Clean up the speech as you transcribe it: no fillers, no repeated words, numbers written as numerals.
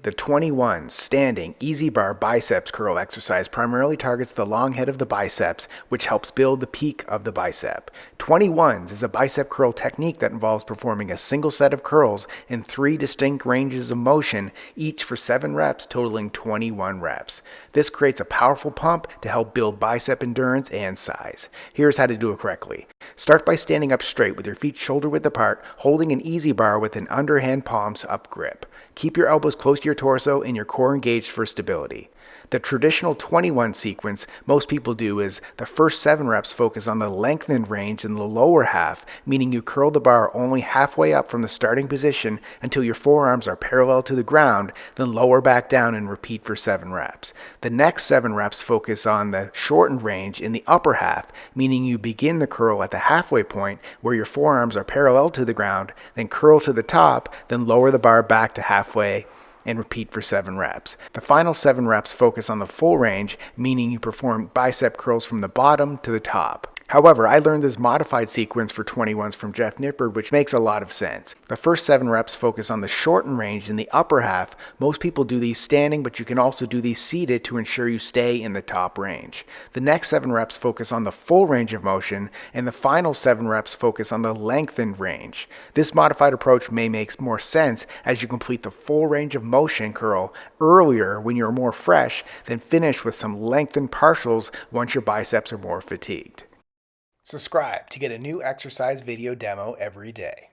The 21 standing easy bar biceps curl exercise primarily targets the long head of the biceps, which helps build the peak of the bicep. 21s is a bicep curl technique that involves performing a single set of curls in 3 distinct ranges of motion, each for 7 reps, totaling 21 reps. This creates a powerful pump to help build bicep endurance and size. Here's how to do it correctly. Start by standing up straight with your feet shoulder width apart, holding an easy bar with an underhand palms up grip. Keep your elbows close to your torso and your core engaged for stability. The traditional 21 sequence most people do is the first 7 reps focus on the lengthened range in the lower half, meaning you curl the bar only halfway up from the starting position until your forearms are parallel to the ground, then lower back down and repeat for 7 reps. The next 7 reps focus on the shortened range in the upper half, meaning you begin the curl at the halfway point where your forearms are parallel to the ground, then curl to the top, then lower the bar back to halfway and repeat for 7 reps. The final 7 reps focus on the full range, meaning you perform bicep curls from the bottom to the top. However, I learned this modified sequence for 21s from Jeff Nippard, which makes a lot of sense. The first 7 reps focus on the shortened range in the upper half. Most people do these standing, but you can also do these seated to ensure you stay in the top range. The next 7 reps focus on the full range of motion, and the final 7 reps focus on the lengthened range. This modified approach may make more sense as you complete the full range of motion curl earlier when you're more fresh, then finish with some lengthened partials once your biceps are more fatigued. Subscribe to get a new exercise video demo every day.